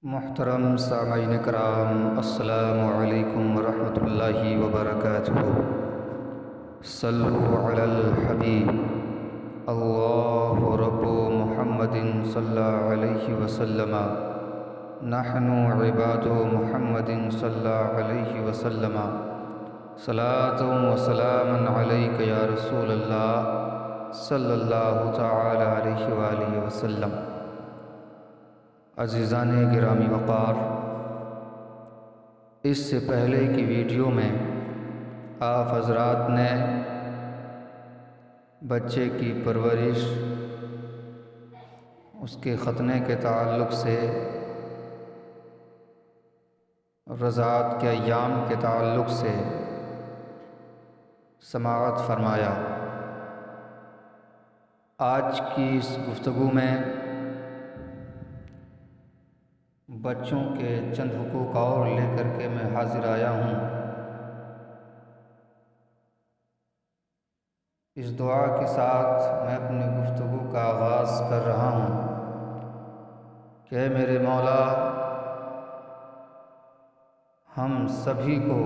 محترم سامعین کرام، السلام علیکم ورحمۃ اللہ وبرکاتہ۔ صلوا علی الحبیب، اللہ رب محمد صلی اللہ علیہ وسلم، نحن عباد محمد صلی اللہ علیہ وسلم، صلاۃ و سلام علیک یا رسول اللہ صلی اللہ تعالی علیہ وآلہ وسلم۔ عزیزان گرامی وقار، اس سے پہلے کی ویڈیو میں آپ حضرات نے بچے کی پرورش، اس کے ختنے کے تعلق سے، رضاعت کے ایام کے تعلق سے سماعت فرمایا۔ آج کی اس گفتگو میں بچوں کے چند حقوق اور لے کر کے میں حاضر آیا ہوں۔ اس دعا کے ساتھ میں اپنی گفتگو کا آغاز کر رہا ہوں کہ اے میرے مولا، ہم سبھی کو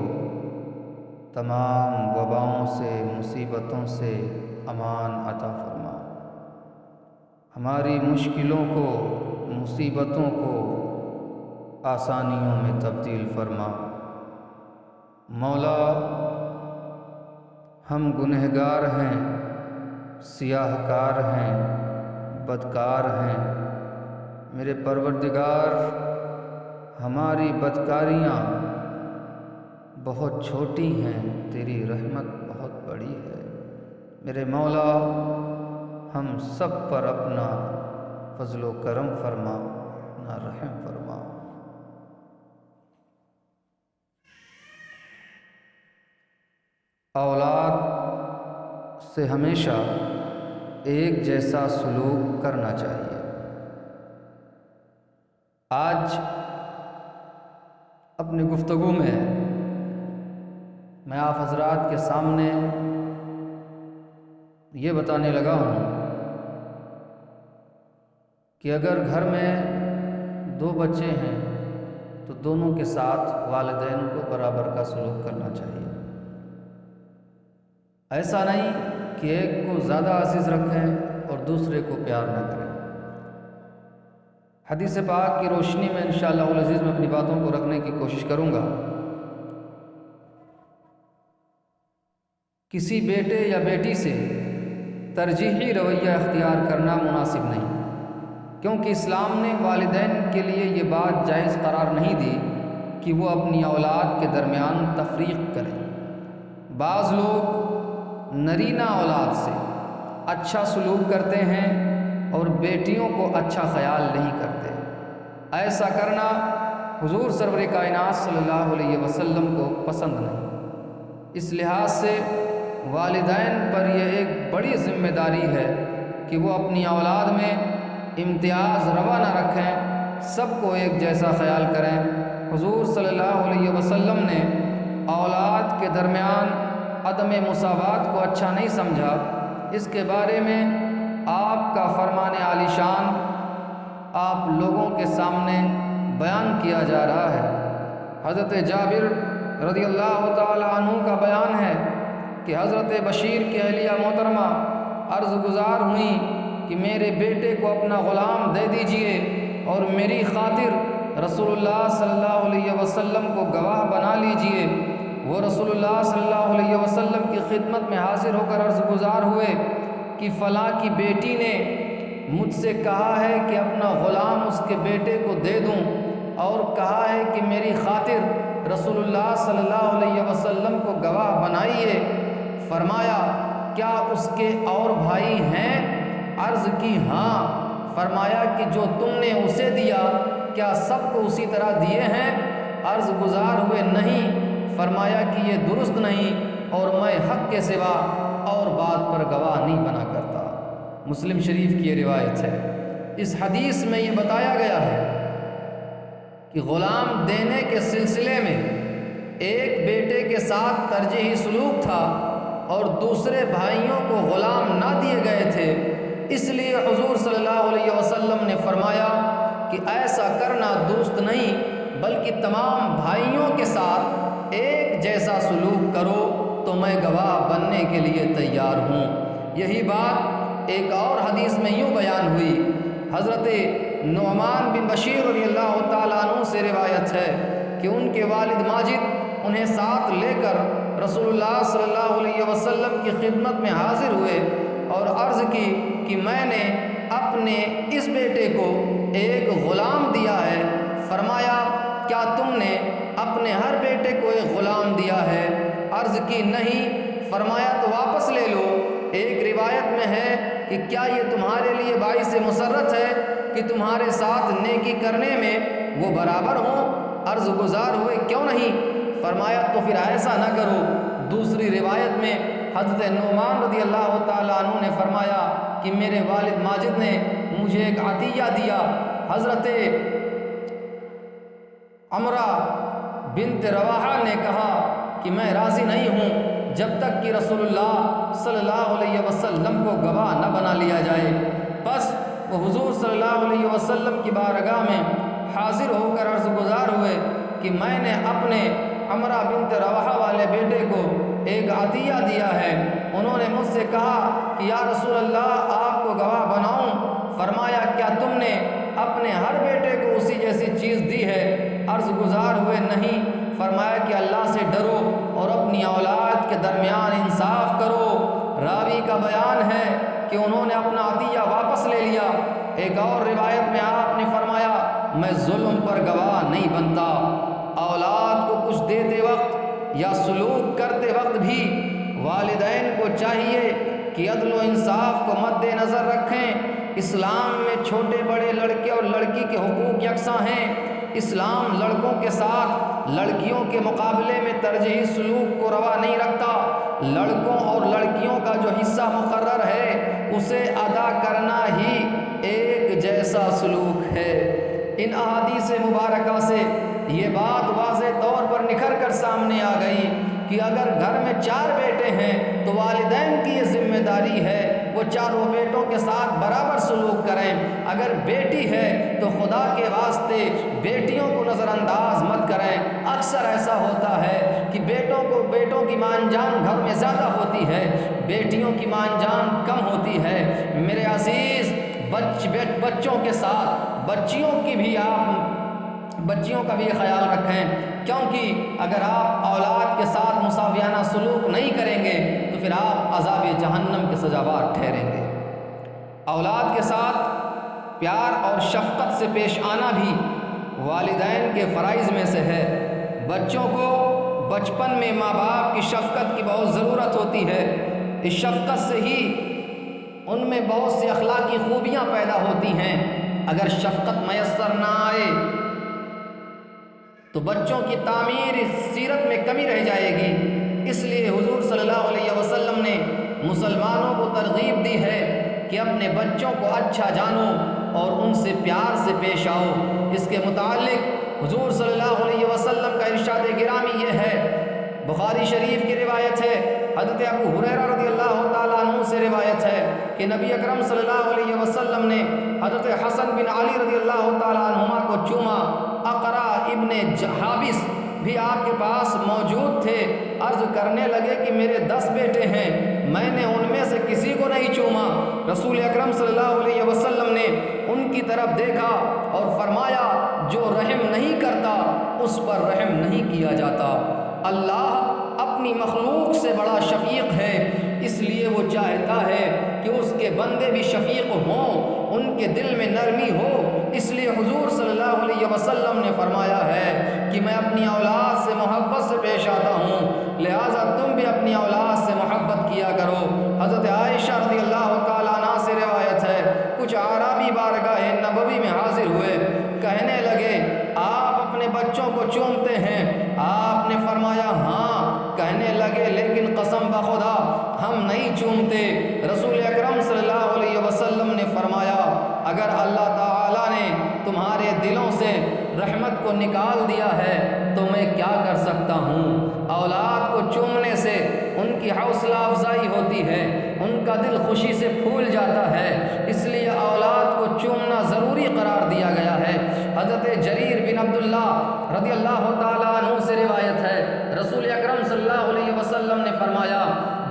تمام وباؤں سے، مصیبتوں سے امان عطا فرما، ہماری مشکلوں کو، مصیبتوں کو آسانیوں میں تبدیل فرما۔ مولا، ہم گنہگار ہیں، سیاہ کار ہیں، بدکار ہیں۔ میرے پروردگار، ہماری بدکاریاں بہت چھوٹی ہیں، تیری رحمت بہت بڑی ہے۔ میرے مولا، ہم سب پر اپنا فضل و کرم فرما، اپنا رحم فرما۔ اولاد سے ہمیشہ ایک جیسا سلوک کرنا چاہیے۔ آج اپنی گفتگو میں آپ حضرات کے سامنے یہ بتانے لگا ہوں کہ اگر گھر میں دو بچے ہیں تو دونوں کے ساتھ والدین کو برابر کا سلوک کرنا چاہیے۔ ایسا نہیں کہ ایک کو زیادہ عزیز رکھیں اور دوسرے کو پیار نہ کریں۔ حدیث پاک کی روشنی میں انشاءاللہ العزیز میں اپنی باتوں کو رکھنے کی کوشش کروں گا۔ کسی بیٹے یا بیٹی سے ترجیحی رویہ اختیار کرنا مناسب نہیں، کیونکہ اسلام نے والدین کے لیے یہ بات جائز قرار نہیں دی کہ وہ اپنی اولاد کے درمیان تفریق کریں۔ بعض لوگ نرینہ اولاد سے اچھا سلوک کرتے ہیں اور بیٹیوں کو اچھا خیال نہیں کرتے۔ ایسا کرنا حضور سرور کائنات صلی اللہ علیہ وسلم کو پسند نہیں۔ اس لحاظ سے والدین پر یہ ایک بڑی ذمہ داری ہے کہ وہ اپنی اولاد میں امتیاز روا نہ رکھیں، سب کو ایک جیسا خیال کریں۔ حضور صلی اللہ علیہ وسلم نے اولاد کے درمیان عدم مساوات کو اچھا نہیں سمجھا۔ اس کے بارے میں آپ کا فرمان عالی شان آپ لوگوں کے سامنے بیان کیا جا رہا ہے۔ حضرت جابر رضی اللہ تعالی عنہ کا بیان ہے کہ حضرت بشیر کی اہلیہ محترمہ عرض گزار ہوئیں کہ میرے بیٹے کو اپنا غلام دے دیجئے اور میری خاطر رسول اللہ صلی اللہ علیہ وسلم کو گواہ بنا لیجئے۔ وہ رسول اللہ صلی اللہ علیہ وسلم کی خدمت میں حاضر ہو کر عرض گزار ہوئے کہ فلاں کی بیٹی نے مجھ سے کہا ہے کہ اپنا غلام اس کے بیٹے کو دے دوں، اور کہا ہے کہ میری خاطر رسول اللہ صلی اللہ علیہ وسلم کو گواہ بنائیے۔ فرمایا کیا اس کے اور بھائی ہیں؟ عرض کی ہاں۔ فرمایا کہ جو تم نے اسے دیا کیا سب کو اسی طرح دیے ہیں؟ عرض گزار ہوئے نہیں۔ فرمایا کہ یہ درست نہیں اور میں حق کے سوا اور بات پر گواہ نہیں بنا کرتا۔ مسلم شریف کی یہ روایت ہے۔ اس حدیث میں یہ بتایا گیا ہے کہ غلام دینے کے سلسلے میں ایک بیٹے کے ساتھ ترجیحی سلوک تھا اور دوسرے بھائیوں کو غلام نہ دیے گئے تھے، اس لیے حضور صلی اللہ علیہ وسلم نے فرمایا کہ ایسا کرنا درست نہیں، بلکہ تمام بھائیوں کے ساتھ ایک جیسا سلوک کرو تو میں گواہ بننے کے لیے تیار ہوں۔ یہی بات ایک اور حدیث میں یوں بیان ہوئی۔ حضرت نعمان بن بشیر رضی اللہ تعالیٰ عنہ سے روایت ہے کہ ان کے والد ماجد انہیں ساتھ لے کر رسول اللہ صلی اللہ علیہ وسلم کی خدمت میں حاضر ہوئے اور عرض کی کہ میں نے اپنے اس بیٹے کو ایک غلام دیا ہے۔ فرمایا کیا تم نے اپنے ہر بیٹے کو ایک غلام دیا ہے؟ عرض کی نہیں۔ فرمایا تو واپس لے لو۔ ایک روایت میں ہے کہ کیا یہ تمہارے لیے باعث مسرت ہے کہ تمہارے ساتھ نیکی کرنے میں وہ برابر ہوں؟ عرض گزار ہوئے کیوں نہیں؟ فرمایا تو پھر ایسا نہ کرو۔ دوسری روایت میں حضرت نعمان رضی اللہ تعالیٰ عنہ نے فرمایا کہ میرے والد ماجد نے مجھے ایک عطیہ دیا۔ حضرت عمرہ بنت رواحہ نے کہا کہ میں راضی نہیں ہوں جب تک کہ رسول اللہ صلی اللہ علیہ وسلم کو گواہ نہ بنا لیا جائے۔ بس وہ حضور صلی اللہ علیہ وسلم کی بارگاہ میں حاضر ہو کر عرض گزار ہوئے کہ میں نے اپنے عمرہ بنت رواحہ والے بیٹے کو ایک عطیہ دیا ہے۔ انہوں نے مجھ سے کہا کہ یا رسول اللہ آپ کو گواہ بناؤں؟ فرمایا کیا تم نے اپنے ہر بیٹے کو اسی جیسی چیز دی ہے؟ عرض گزار ہوئے نہیں۔ فرمایا کہ اللہ سے ڈرو اور اپنی اولاد کے درمیان انصاف کرو۔ راوی کا بیان ہے کہ انہوں نے اپنا عطیہ واپس لے لیا۔ ایک اور روایت میں آپ نے فرمایا میں ظلم پر گواہ نہیں بنتا۔ اولاد کو کچھ دیتے وقت یا سلوک کرتے وقت بھی والدین کو چاہیے کہ عدل و انصاف کو مد نظر رکھیں۔ اسلام میں چھوٹے بڑے لڑکے اور لڑکی کے حقوق یکساں ہیں۔ اسلام لڑکوں کے ساتھ لڑکیوں کے مقابلے میں ترجیحی سلوک کو روا نہیں رکھتا۔ لڑکوں اور لڑکیوں کا جو حصہ مقرر ہے اسے ادا کرنا ہی ایک جیسا سلوک ہے۔ ان احادیث مبارکہ سے یہ بات واضح طور پر نکھر کر سامنے آ گئی کہ اگر گھر میں 4 بیٹے ہیں تو والدین کی یہ ذمہ داری ہے وہ چاروں بیٹوں کے ساتھ برابر سلوک کریں۔ اگر بیٹی ہے تو خدا کے واسطے بیٹیوں کو نظر انداز مت کریں۔ اکثر ایسا ہوتا ہے کہ بیٹوں کی مان جان گھر میں زیادہ ہوتی ہے، بیٹیوں کی مان جان کم ہوتی ہے۔ میرے عزیز بچوں کے ساتھ بچیوں کا بھی خیال رکھیں، کیونکہ اگر آپ اولاد کے ساتھ مساویانہ سلوک نہیں کریں گے تو پھر آپ عذاب جہنم کے سزاوار ٹھہریں گے۔ اولاد کے ساتھ پیار اور شفقت سے پیش آنا بھی والدین کے فرائض میں سے ہے۔ بچوں کو بچپن میں ماں باپ کی شفقت کی بہت ضرورت ہوتی ہے۔ اس شفقت سے ہی ان میں بہت سی اخلاقی خوبیاں پیدا ہوتی ہیں۔ اگر شفقت میسر نہ آئے تو بچوں کی تعمیر سیرت میں کمی رہ جائے گی۔ اس لیے حضور صلی اللہ علیہ وسلم نے مسلمانوں کو ترغیب دی ہے کہ اپنے بچوں کو اچھا جانو اور ان سے پیار سے پیش آؤ۔ اس کے متعلق حضور صلی اللہ علیہ وسلم کا ارشاد گرامی یہ ہے، بخاری شریف کی روایت ہے، حضرت ابو ہریرہ رضی اللہ تعالیٰ عنہ سے روایت ہے کہ نبی اکرم صلی اللہ علیہ وسلم نے حضرت حسن بن علی رضی اللہ تعالیٰ عنہما کو چوما۔ اقرا ابن حابس بھی آپ کے پاس موجود تھے۔ عرض کرنے لگے کہ میرے 10 بیٹے ہیں، میں نے ان میں سے کسی کو نہیں چوما۔ رسول اکرم صلی اللہ علیہ وسلم نے ان کی طرف دیکھا اور فرمایا جو رحم نہیں کرتا اس پر رحم نہیں کیا جاتا۔ اللہ اپنی مخلوق سے بڑا شفیق ہے، اس لیے وہ چاہتا ہے کہ اس کے بندے بھی شفیق ہوں، ان کے دل میں نرمی ہو۔ اس لیے حضور صلی اللہ علیہ وسلم نے فرمایا ہے کہ میں اپنی اولاد سے محبت سے پیش آتا ہوں، لہٰذا تم بھی اپنی اولاد سے محبت کیا کرو۔ حضرت عائشہ رضی اللہ تعالیٰ عنہ سے روایت ہے، کچھ اعرابی بارگاہ نبوی میں حاضر ہوئے، کہنے لگے آپ اپنے بچوں کو چومتے ہیں؟ آپ نے فرمایا ہاں۔ کہنے لگے لیکن قسم بخدا ہم نہیں چومتے۔ رسول اکرم صلی اللہ علیہ وسلم نے فرمایا اگر اللہ تعالیٰ نے تمہارے دلوں سے رحمت کو نکال دیا ہے تو میں کیا کر سکتا ہوں۔ اولاد کو چومنے سے ان کی حوصلہ افزائی ہوتی ہے، ان کا دل خوشی سے پھول جاتا ہے، اس لیے اولاد کو چومنا ضروری قرار دیا گیا ہے۔ حضرت جریر بن اللہ تعالیٰ عنہ سے روایت ہے، رسول اکرم صلی اللہ علیہ وسلم نے فرمایا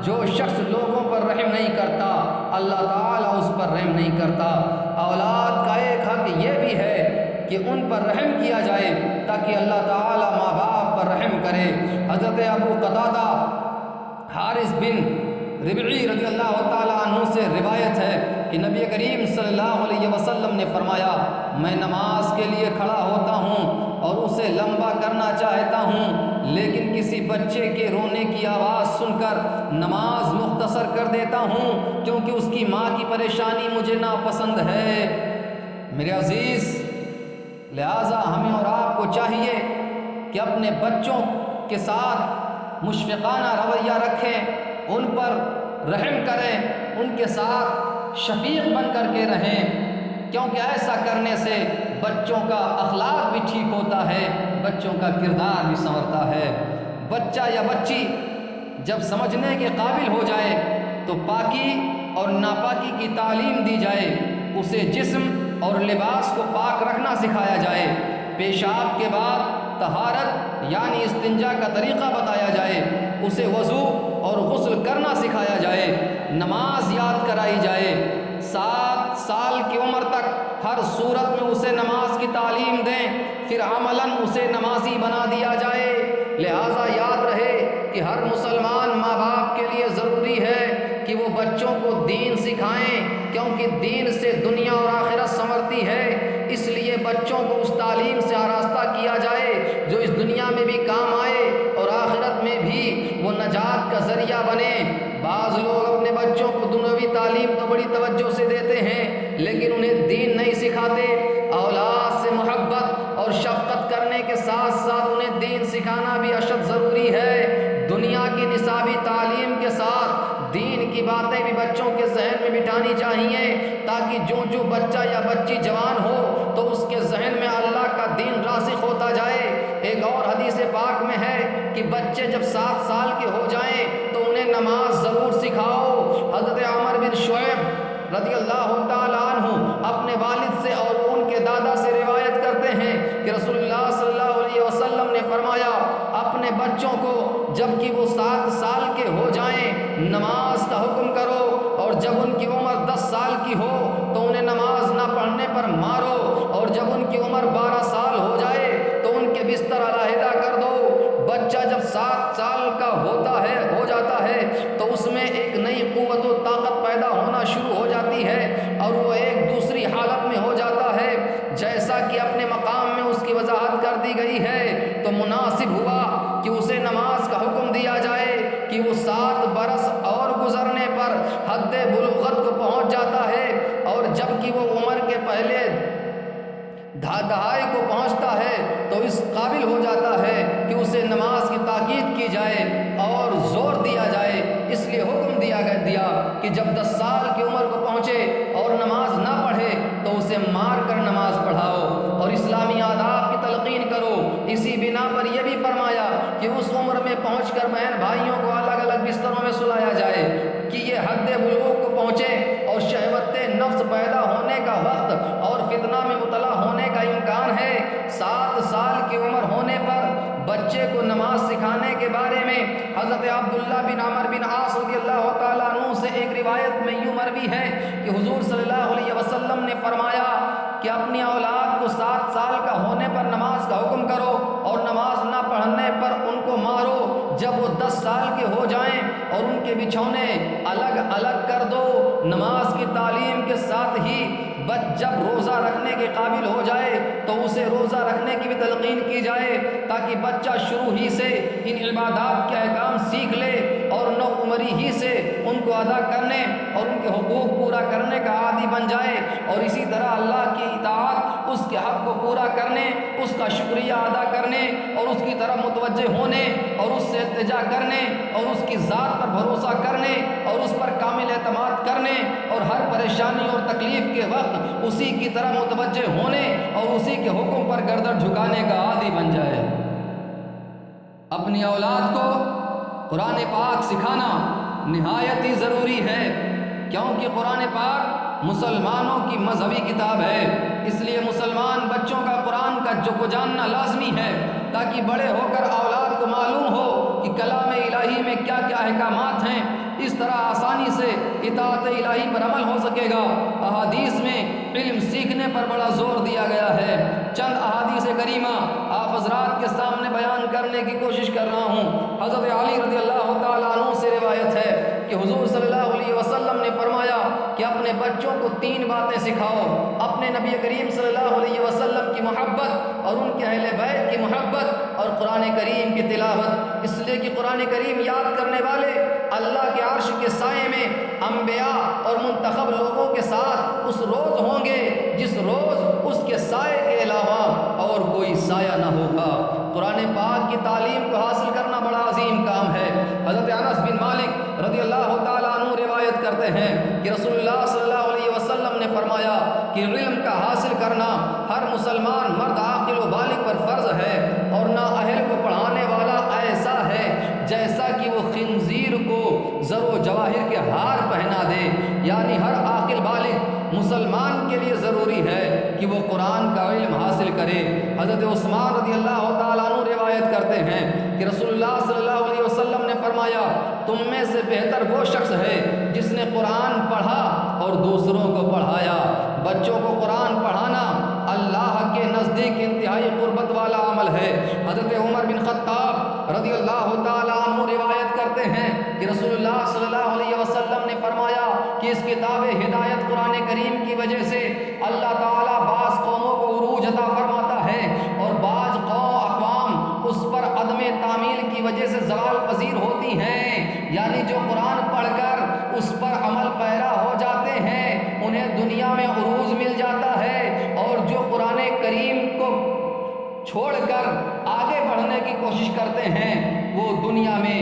جو شخص لوگوں پر رحم نہیں کرتا اللہ تعالیٰ اس پر رحم نہیں کرتا۔ اولاد کا ایک حق یہ بھی ہے کہ ان پر رحم کیا جائے تاکہ اللہ تعالیٰ ماں باپ پر رحم کرے۔ حضرت ابو قتادہ حارث بن ربعی رضی اللہ تعالیٰ عنہ سے روایت ہے کہ نبی کریم صلی اللہ علیہ وسلم نے فرمایا میں نماز کے لیے کھڑا ہوتا ہوں اور اسے لمبا کرنا چاہتا ہوں، لیکن کسی بچے کے رونے کی آواز سن کر نماز مختصر کر دیتا ہوں کیونکہ اس کی ماں کی پریشانی مجھے ناپسند ہے۔ میرے عزیز، لہٰذا ہمیں اور آپ کو چاہیے کہ اپنے بچوں کے ساتھ مشفقانہ رویہ رکھیں، ان پر رحم کریں، ان کے ساتھ شفیق بن کر کے رہیں، کیونکہ ایسا کرنے سے بچوں کا اخلاق بھی ٹھیک ہوتا ہے، بچوں کا کردار بھی سنورتا ہے۔ بچہ یا بچی جب سمجھنے کے قابل ہو جائے تو پاکی اور ناپاکی کی تعلیم دی جائے، اسے جسم اور لباس کو پاک رکھنا سکھایا جائے، پیشاب کے بعد طہارت یعنی استنجا کا طریقہ بتایا جائے، اسے وضو اور غسل کرنا سکھایا جائے، نماز یاد کرائی جائے، 7 سال کی عمر تک ہر صورت میں اسے نماز کی تعلیم دیں، پھر عملاً اسے نمازی بنا دیا جائے۔ لہٰذا یاد رہے کہ ہر مسلمان ماں باپ کے لیے ضروری ہے کہ وہ بچوں کو دین سکھائیں، کیونکہ دین سے دنیا اور آخرت سنورتی ہے۔ اس لیے بچوں کو اس تعلیم سے آراستہ کیا جائے جو اس دنیا میں بھی کام آئے اور آخرت میں بھی وہ نجات کا ذریعہ بنے۔ بعض لوگ اپنے بچوں کو دنیاوی تعلیم تو بڑی توجہ سے دیتے ہیں لیکن انہیں دین نہیں سکھاتے۔ اولاد سے محبت اور شفقت کرنے کے ساتھ ساتھ انہیں دین سکھانا بھی اشد ضروری ہے۔ دنیا کی نصابی تعلیم کے ساتھ دین کی باتیں بھی بچوں کے ذہن میں بٹھانی چاہیے تاکہ جو بچہ یا بچی جوان ہو تو اس کے ذہن میں اللہ کا دین راسخ ہوتا جائے۔ ایک اور حدیث پاک میں ہے کہ بچے جب 7 سال کے ہو جائیں تو انہیں نماز ضرور سکھاؤ۔ حضرت عمر بن شعیب رضی اللہ تعالیٰ عنہ اپنے والد سے اور ان کے دادا سے روایت کرتے ہیں کہ رسول اللہ صلی اللہ علیہ وسلم نے فرمایا اپنے بچوں کو جب کہ وہ 7 سال کے ہو جائیں نماز کا حکم کرو، اور جب ان کی عمر 10 سال کی ہو تو انہیں نماز نہ پڑھنے پر مارو، اور جب ان کی عمر 12 سال ہو جائے تو ان کے بستر علیحدہ کر دو۔ بچہ جب 7 سال کا ہو جاتا ہے تو اس میں ایک نئی قوت و طاقت پیدا ہونا شروع ہو جاتی ہے اور وہ ایک دوسری حالت میں ہو جاتا ہے۔ جیسا کہ اپنے مقام میں اس کی وضاحت کر دی گئی ہے تو مناسب ہوا کہ اسے نماز کا حکم دیا جائے کہ وہ 7 برس اور گزرنے پر حد بلوغت کو پہنچ جاتا ہے، اور جب کہ وہ عمر کے پہلے دہائی کو پہنچتا ہے تو اس قابل ہو جاتا ہے کہ اسے نماز کی تاکید کی جائے اور زور دیا جائے۔ اس لیے حکم دیا کہ جب 10 سال کی عمر کو پہنچے اور نماز نہ پڑھے تو اسے مار کر نماز پڑھاؤ اور اسلامی آداب کی تلقین کرو۔ اسی بنا پر یہ بھی فرمایا کہ اس عمر میں پہنچ کر بہن بھائیوں کو الگ الگ بستروں میں سلایا جائے کہ یہ حد بلوغ کو پہنچے اور شہوت نفس پیدا ہونے کا وقت اور فتنہ میں مبتلا ہونے کا امکان ہے۔ 7 سال کی عمر ہونے پر بچے کو نماز سکھانے کے بارے میں حضرت عبداللہ بن عمر بن عاص رضی اللہ تعالیٰ عنہ سے ایک روایت میں یوں مروی ہے کہ حضور صلی اللہ علیہ وسلم نے فرمایا کہ اپنی اولاد کو 7 سال کا ہونے پر نماز کا حکم کرو اور نماز نہ پڑھنے پر ان کو مارو۔ جب وہ 10 سال کے ہو جائیں اور ان کے بچھونے الگ الگ کر دو۔ نماز کی تعلیم کے ساتھ ہی جب روزہ رکھنے کے قابل ہو جائے تو اسے روزہ رکھنے کی بھی تلقین کی جائے تاکہ بچہ شروع ہی سے ان عبادات کے احکام سیکھ لے اور نو عمری ہی سے ان کو ادا کرنے اور ان کے حقوق پورا کرنے کا عادی بن جائے، اور اسی طرح اللہ کی اطاعت، اس کے حق کو پورا کرنے، اس کا شکریہ ادا کرنے اور اس کی طرف متوجہ ہونے اور اس سے التجا کرنے اور اس کی ذات پر بھروسہ کرنے اور اس پر کامل اعتماد کرنے اور ہر پریشانی اور تکلیف کے وقت اسی کی طرف متوجہ ہونے اور اسی کے حکم پر گردن جھکانے کا عادی بن جائے۔ اپنی اولاد کو قرآن پاک سکھانا نہایت ہی ضروری ہے، کیونکہ قرآن پاک مسلمانوں کی مذہبی کتاب ہے، اس لیے مسلمان بچوں کا قرآن کا جو جاننا لازمی ہے۔ تاکہ بڑے ہو کر اولاد کو معلوم ہو کہ کلام الہی میں کیا کیا احکامات ہیں، اس طرح آسانی سے اطاعت الہی پر عمل ہو سکے گا۔ احادیث میں علم سیکھنے پر بڑا زور دیا گیا ہے۔ چند احادیث کریمہ آپ حضرات کے سامنے بیان کرنے کی کوشش کر رہا ہوں۔ حضرت علی رضی اللہ تعالیٰ عنہ سے روایت ہے کہ حضور صلی اللہ علیہ وسلم نے فرمایا کہ اپنے بچوں کو 3 باتیں سکھاؤ، اپنے نبی کریم صلی اللہ علیہ وسلم کی محبت اور ان کے اہل بیت کی محبت اور قرآن کریم کی تلاوت، اس لیے کہ قرآن کریم یاد کرنے والے اللہ کے عرش کے سائے میں انبیاء اور منتخب لوگوں کے ساتھ اس روز ہوں گے جس روز اس کے سائے کے علاوہ اور کوئی سایہ نہ ہوگا۔ قرآن پاک کی تعلیم کو حاصل کرنا بڑا عظیم کام ہے۔ حضرت انس بن مالک رضی اللہ تعالیٰ عنہ روایت کرتے ہیں کہ رسول اللہ صلی اللہ علیہ وسلم نے فرمایا کہ علم کا حاصل کرنا ہر مسلمان مرد عاقل و بالغ پر فرض ہے، اور نااہل کو پڑھانے والا ایسا ہے جیسا کہ وہ خنزیر کو زر و جواہر کے ہار پہنا دے، یعنی ہر عاقل بالغ مسلمان کے لیے ضروری ہے کہ وہ قرآن کا علم حاصل کرے۔ حضرت عثمان رضی اللہ تعالیٰ عنہ روایت کرتے ہیں کہ رسول اللہ صلی اللہ علیہ وسلم نے فرمایا تم میں سے بہتر وہ شخص ہے جس نے قرآن پڑھا اور دوسروں کو پڑھایا۔ بچوں کو قرآن پڑھانا اللہ کے نزدیک انتہائی قربت والا عمل ہے۔ حضرت عمر بن خطاب رضی اللہ تعالیٰ عنہ روایت کرتے ہیں کہ رسول اللہ صلی اللہ علیہ وسلم نے فرمایا کہ اس کتاب ہدایت قرآن کریم کی وجہ سے اللہ تعالیٰ بعض قوموں کو عروج عطا فرماتا ہے اور بعض اقوام اس پر عدم تعمیل کی وجہ سے زوال پذیر ہوتی ہیں، یعنی جو قرآن پڑھ کر اس پر عمل پیرا ہو جاتے ہیں انہیں دنیا میں عروج مل جاتا ہے، اور جو قرآن کریم کو چھوڑ کر آگے بڑھنے کی کوشش کرتے ہیں وہ دنیا میں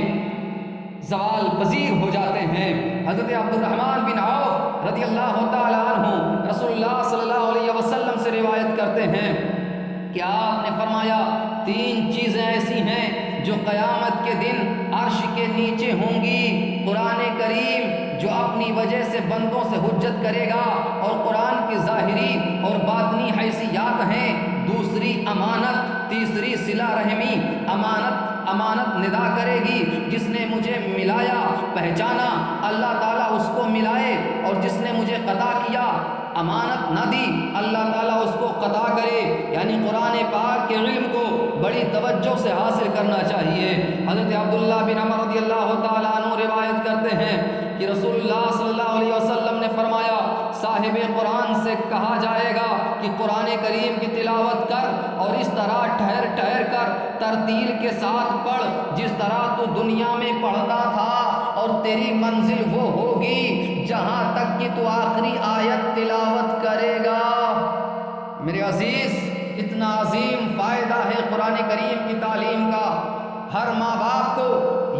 زوال پذیر ہو جاتے ہیں۔ حضرت عبد الرحمن بن عوف رضی اللہ تعالیٰ عنہ رسول اللہ صلی اللہ علیہ وسلم سے روایت کرتے ہیں کہ آپ نے فرمایا 3 چیزیں ایسی ہیں جو قیامت کے دن عرش کے نیچے ہوں گی: قرآن کریم جو اپنی وجہ سے بندوں سے حجت کرے گا اور قرآن کی ظاہری اور باطنی حیثیات ہیں، دوسری امانت، تیسری صلہ رحمی۔ امانت ندا کرے گی، جس نے مجھے ملایا پہچانا اللہ تعالیٰ اس کو ملائے، اور جس نے مجھے قطع کیا امانت نہ دی اللہ تعالیٰ اس کو قطع کرے۔ یعنی قرآن پاک کے علم کو بڑی توجہ سے حاصل کرنا چاہیے۔ حضرت عبداللہ بن عمر رضی اللہ تعالیٰ عنہ روایت کرتے ہیں کہ رسول اللہ صلی اللہ علیہ وسلم نے فرمایا صاحب قرآن سے کہا جائے گا کہ قرآن کریم کی تلاوت کر اور اس طرح ٹھہر ٹھہر کر ترتیل کے ساتھ پڑھ جس طرح تو دنیا میں پڑھتا تھا، اور تیری منزل وہ ہوگی جہاں تک کہ تو آخری آیت تلاوت کرے گا۔ میرے عزیز، اتنا عظیم فائدہ ہے قرآن کریم کی تعلیم کا۔ ہر ماں باپ کو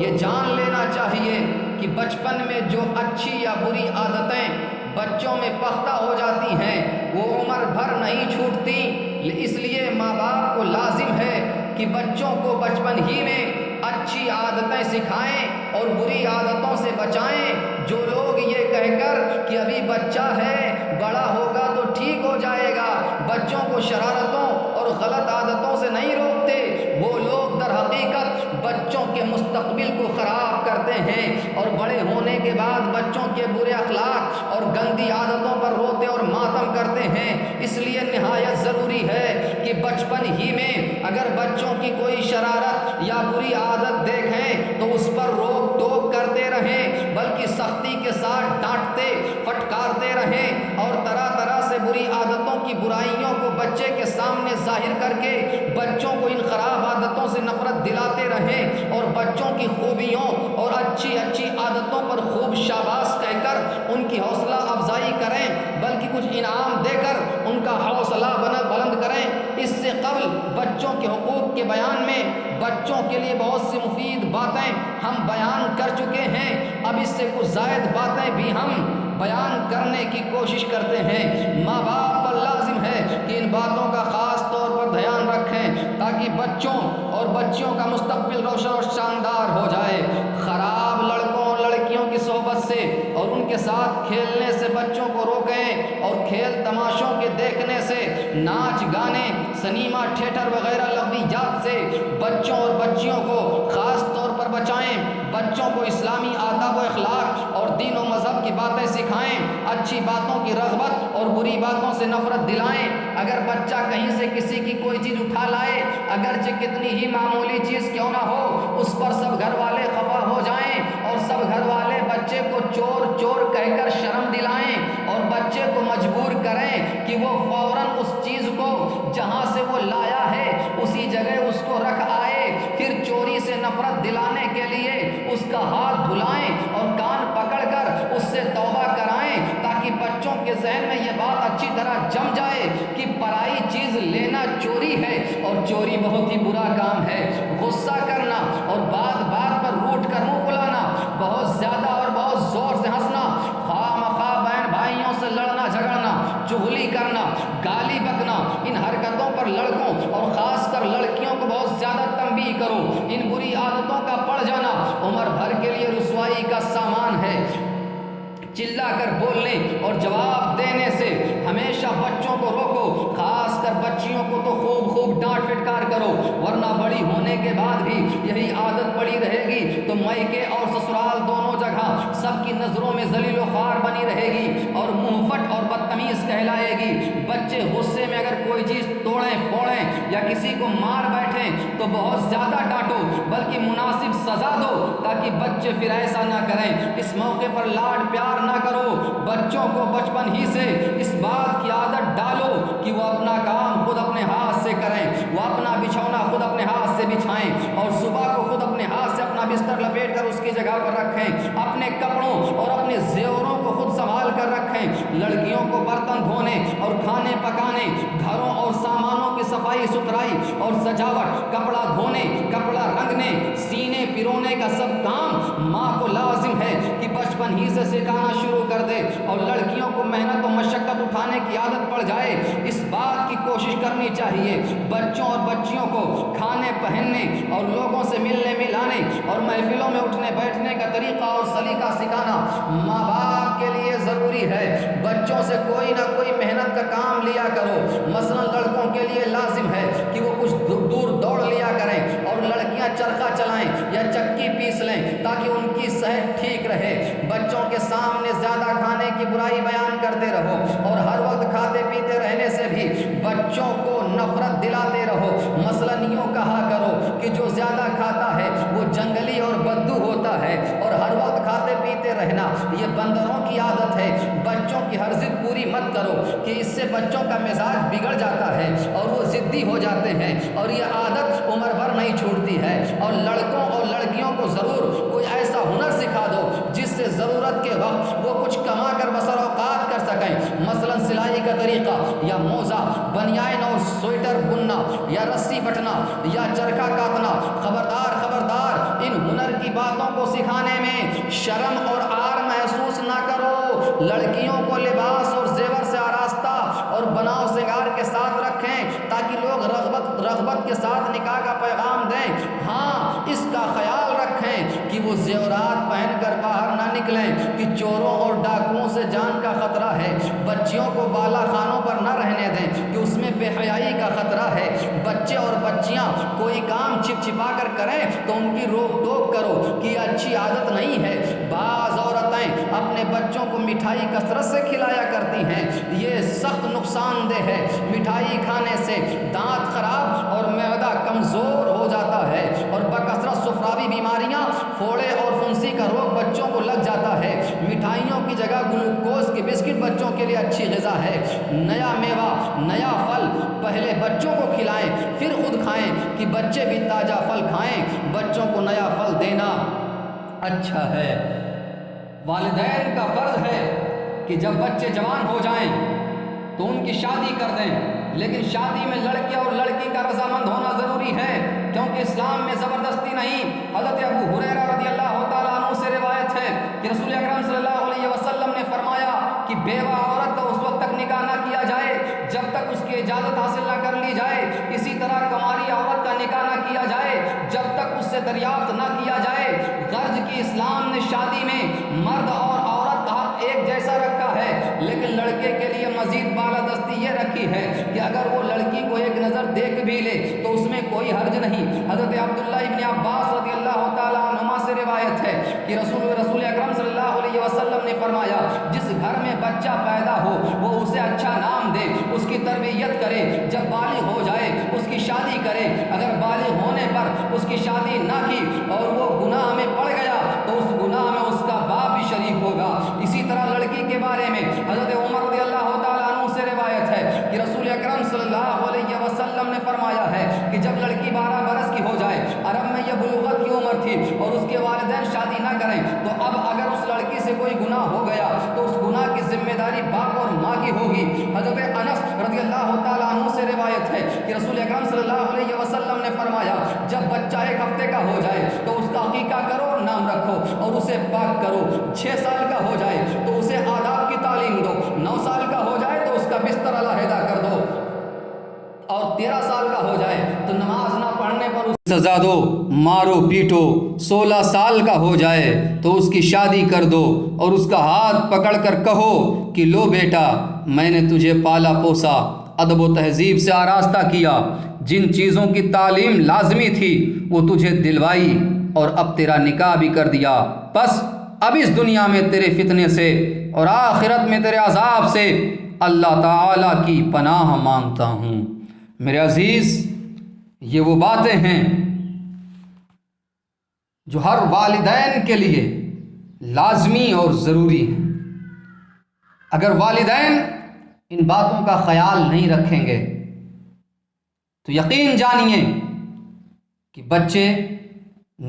یہ جان لینا چاہیے کہ بچپن میں جو اچھی یا بری عادتیں بچوں میں پختہ ہو جاتی ہیں وہ عمر بھر نہیں چھوٹتی، اس لیے ماں باپ کو لازم ہے کہ بچوں کو بچپن ہی میں اچھی عادتیں سکھائیں اور بری عادتوں سے بچائیں۔ جو لوگ یہ کہہ کر کہ ابھی بچہ ہے بڑا ہوگا تو ٹھیک ہو جائے گا، بچوں کو شرارتوں اور غلط عادتوں سے نہیں روکتے، وہ لوگ در حقیقت بچوں کے مستقبل کو خراب کرتے ہیں اور بڑے ہونے کے بعد بچوں کے برے اخلاق اور گندی عادتوں پر روتے اور ماتم کرتے ہیں۔ اس لیے نہایت ضروری ہے کہ بچپن ہی میں اگر بچوں کی کوئی شرارت یا بری عادت دیکھیں تو اس پر روک ٹوک کرتے رہیں، بلکہ سختی کے ساتھ ڈانٹتے پھٹکارتے رہیں، اور طرح طرح سے بری عادتوں کی برائیوں کو بچے کے سامنے ظاہر کر کے بچوں کو ان خراب عادتوں سے نفرت دلاتے رہیں، اور بچوں کی خوبیوں اور اچھی اچھی عادتوں پر خوب شاباش کہہ کر ان کی حوصلہ افزائی کریں، بلکہ کچھ انعام دے کر ان کا حوصلہ بلند کریں۔ اس سے قبل بچوں کے حقوق کے بیان میں بچوں کے لیے بہت سی مفید باتیں ہم بیان کر چکے ہیں، اب اس سے کچھ زائد باتیں بھی ہم بیان کرنے کی کوشش کرتے ہیں۔ ماں باپ پر لازم ہے کہ ان باتوں کا خاص طور پر دھیان رکھیں تاکہ بچوں اور بچیوں کا مستقبل روشن اور شاندار ہو جائے۔ خراب لڑکوں اور لڑکیوں کی صحبت سے اور ان کے کے ساتھ کھیلنے سے بچوں کو روکیں اور کھیل تماشوں کے دیکھنے سے، ناچ گانے، سنیما تھیٹر وغیرہ لغویات سے بچوں اور بچیوں کو خاص طور پر بچائیں۔ بچوں کو اسلامی آداب و اخلاق اور دین و مذہب کی باتیں سکھائیں، اچھی باتوں کی رغبت اور بری باتوں سے نفرت دلائیں۔ اگر بچہ کہیں سے کسی کی کوئی چیز اٹھا لائے، اگرچہ کتنی ہی معمولی چیز کیوں نہ ہو، اس پر سب گھر والے خفا ہو جائیں اور سب گھر والے بچے کو چور چور کہہ کر شرم دلائیں اور بچے کو مجبور کریں کہ وہ فوراً اس چیز کو جہاں سے وہ لایا ہے اسی جگہ اس کو رکھ آئے، پھر چوری سے نفرت دلانے کے لیے اس کا ہاتھ دھلائیں اور کان پکڑ کر اس سے توبہ کرائیں، تاکہ بچوں کے ذہن میں یہ بات اچھی طرح جم جائے کہ پرائی چیز لینا چوری ہے اور چوری بہت ہی برا کام ہے۔ غصہ کرنا اور بات بات پر روٹھ کر منہ پھلانا، بہت زیادہ اور بہت زور سے ہنسنا، خواہ مخواہ بہن بھائیوں سے لڑنا جھگڑنا، چغلی کرنا، گالی بکنا، ان حرکتوں پر لڑکوں اور خاص کر لڑکیوں کو بہت زیادہ تنبیہ کرو۔ ان بری عادتوں کا پڑ جانا عمر بھر کے لیے رسوائی کا سامان ہے۔ چلا کر بولنے اور جواب دینے سے ہمیشہ بچوں کو روکو، خاص کر بچیوں کو تو خوب خوب ڈانٹ پھٹکار کرو، ورنہ بڑی ہونے کے بعد بھی یہی عادت پڑی رہے گی تو میکے اور سسرال دونوں جگہ سب کی نظروں میں ذلیل و خوار بنی رہے گی اور منہ پھٹ اور بدتمیز کہلائے گی۔ بچے غصے میں اگر کوئی چیز توڑیں پھوڑیں یا کسی کو مار بیٹھیں تو بہت زیادہ ڈانٹو، بلکہ مناسب سزا دو تاکہ بچے پھر ایسا نہ کریں۔ اس موقع پر لاڈ پیار نہ کرو، بچوں کو بچپن ہی سے اس بات کی عادت ڈالو کہ وہ اپنا کام خود اپنے ہاتھ سے کریں، وہ اپنا بچھونا خود اپنے ہاتھ سے بچھائیں اور صبح کو خود اپنے ہاتھ سے اپنا بستر لپیٹ کر اس کی جگہ پر رکھیں، اپنے کپڑوں اور اپنے زیوروں کو خود سنبھال کر رکھیں۔ لڑکیوں کو برتن دھونے اور کھانے پکانے، گھروں اور سامانوں کی صفائی ستھرائی اور سجاوٹ، کپڑا دھونے، کپڑا رنگنے، سینے پرونے کا سب کام ماں کو لازم ہے کہ بچپن ہی سے سکھانا شروع کر دے اور لڑکیوں کو محنت و مشقت اٹھانے کی عادت پڑ جائے۔ اس بات کی کوشش کرنی چاہیے بچوں اور بچیوں کو کھانے پہننے اور لوگوں سے ملنے ملانے اور محفلوں میں اٹھنے بیٹھنے کا طریقہ اور سلیقہ سکھانا ماں باپ کے لیے ضروری ہے۔ بچوں سے کوئی نہ کوئی محنت کا کام لیا کرو، مثلا لڑکوں کے لیے لازم ہے کہ وہ کچھ دور دوڑ لیا کریں اور لڑکیاں چرخہ چلائیں یا چکی پیس لیں تاکہ ان کی صحت ٹھیک رہے۔ بچوں کے سامنے زیادہ کھانے کی برائی بیان کرتے رہو اور ہر وقت کھاتے پیتے رہنے سے بھی بچوں کو نفرت دلاتے رہو۔ مثلاً یوں کہا کرو کہ جو زیادہ کھاتا ہے وہ جنگلی اور بدو ہوتا ہے، اور ہر وقت کھاتے پیتے رہنا یہ بندروں کی عادت ہے۔ بچوں کی ہر ضد پوری مت کرو کہ اس سے بچوں کا مزاج بگڑ جاتا ہے اور وہ ضدی ہو جاتے ہیں اور یہ عادت عمر بھر نہیں چھوٹتی ہے۔ اور لڑکوں اور لڑکیوں کو ضرور کوئی ایسا ہنر سکھا دو جس سے ضرورت کے وقت وہ کچھ کما کر بسر اوقات کر سکیں، مثلا سلائی کا طریقہ یا موزہ، بنیان اور سویٹر بننا یا رسی بٹھنا یا چرخہ کاٹنا۔ خبردار خبردار، ان ہنر کی باتوں کو سکھانے میں شرم اور عار محسوس نہ کرو۔ لڑکیوں کو لباس اور زیور سے آراستہ اور بناؤ سنگار کے ساتھ رکھیں تاکہ لوگ رغبت کے ساتھ نکاح کا پیغام دیں۔ ہاں، اس کا خیال رکھیں کہ وہ زیورات پہن کر باہر نہ نکلیں کہ چوروں اور ڈاکوؤں سے جان کا خطرہ ہے۔ بچیوں کو بالا خانوں پر نہ رہنے دیں کہ اس میں بے حیائی کا خطرہ ہے۔ بچے اور بچیاں کوئی کام چھپ چھپا کر کریں تو ان کی روک ٹوک کرو کہ یہ اچھی عادت نہیں ہے۔ بعض عورتیں اپنے بچوں کو مٹھائی کثرت سے کھلایا کرتی ہیں، یہ سخت نقصان دہ ہے۔ مٹھائی کھانے سے دانت خراب اور معدہ کمزور ہو جاتا ہے اور بکثرت سفراوی بیماریاں، پھوڑے اور فنسی کا روگ بچوں کو لگ جاتا ہے۔ مٹھائیوں کی جگہ گلوکوز کے بسکٹ بچوں کے لیے اچھی غذا ہے۔ نیا میوہ، نیا پھل پہلے بچوں کو کھلائیں پھر خود کھائیں کہ بچے بھی تازہ پھل کھائیں۔ بچوں کو نیا پھل دینا اچھا ہے۔ والدین کا فرض ہے کہ جب بچے جوان ہو جائیں تو ان کی شادی کر دیں، لیکن شادی میں لڑکے اور لڑکی کا رضامند ہونا ضروری ہے، کیونکہ اسلام میں زبردستی نہیں۔ حضرت ابو ہریرہ رضی اللہ تعالیٰ عنہ سے روایت ہے کہ رسول اکرم صلی اللہ علیہ وسلم نے فرمایا کہ بیوہ عورت کا اس وقت تک نکاح نہ کیا جائے جب تک اس کی اجازت حاصل نہ کر لی جائے۔ اسی طرح کنواری عورت کا نکاح نہ کیا جائے جب تک اس سے دریافت نہ کیا جائے۔ غرض کہ اسلام نے شادی میں مرد اور عورت کا حق ایک ایک جیسا رکھا ہے، لیکن لڑکے کے لیے مزید بالادستی یہ رکھی ہے کہ اگر وہ لڑکی کو ایک نظر دیکھ بھی لے تو اس میں کوئی حرج نہیں۔ حضرت عبداللہ ابن عباس رضی اللہ تعالیٰ عنہما سے روایت ہے کہ رسول اکرم صلی اللہ علیہ وسلم نے فرمایا، جس گھر میں بچہ پیدا ہو وہ اسے اچھا نام دے، اس کی تربیت کرے، جب بالغ ہو جائے اس کی شادی کرے۔ اگر بالغ ہونے پر اس کی شادی نہ کی اور وہ گناہ میں پڑ گیا تو اس گناہ میں اس کا باپ بھی شریک ہوگا۔ اسی طرح لڑکی کے بارے میں حضرت عمر رضی اللہ تعالیٰ عنہ سے روایت ہے کہ رسول اکرم صلی اللہ علیہ وسلم نے فرمایا ہے کہ جب لڑکی 12 برس کی ہو جائے، عرب میں یہ بلوغت کی عمر تھی، اور اس کے والدین شادی نہ کریں، تو اب اگر اس لڑکی سے کوئی گناہ ہو گیا تو اس گناہ کی ذمہ داری باپ اور ماں کی ہوگی۔ حضرت انس رضی اللہ تعالیٰ عنہ سے روایت ہے کہ رسول اکرم صلی اللہ علیہ وسلم نے فرمایا، جب بچہ 1 ہفتے کا ہو جائے تو اس کا عقیقہ کرو، نام رکھو اور اسے پاک کرو۔ 6 سال کا ہو جائے تو اسے آداب کی تعلیم دو، 9 سال کا ہو جائے تو اس کا بستر علیحدہ کر دو، اور 13 سال کا ہو جائے تو نماز نہ پڑھنے پر سزا دو، مارو پیٹو۔ 16 سال کا ہو جائے تو اس کی شادی کر دو اور اس کا ہاتھ پکڑ کر کہو کہ لو بیٹا، میں نے تجھے پالا پوسا، ادب و تہذیب سے آراستہ کیا، جن چیزوں کی تعلیم لازمی تھی وہ تجھے دلوائی، اور اب تیرا نکاح بھی کر دیا، بس اب اس دنیا میں تیرے فتنے سے اور آخرت میں تیرے عذاب سے اللہ تعالیٰ کی پناہ مانگتا ہوں۔ میرے عزیز، یہ وہ باتیں ہیں جو ہر والدین کے لیے لازمی اور ضروری ہیں۔ اگر والدین ان باتوں کا خیال نہیں رکھیں گے تو یقین جانیے کہ بچے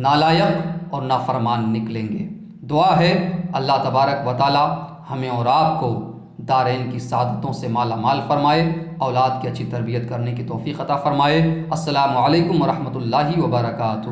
نالائق اور نافرمان نکلیں گے۔ دعا ہے اللہ تبارک و تعالی ہمیں اور آپ کو دارین کی سعادتوں سے مالا مال فرمائے، اولاد کی اچھی تربیت کرنے کی توفیق عطا فرمائے۔ السلام علیکم ورحمۃ اللہ وبرکاتہ۔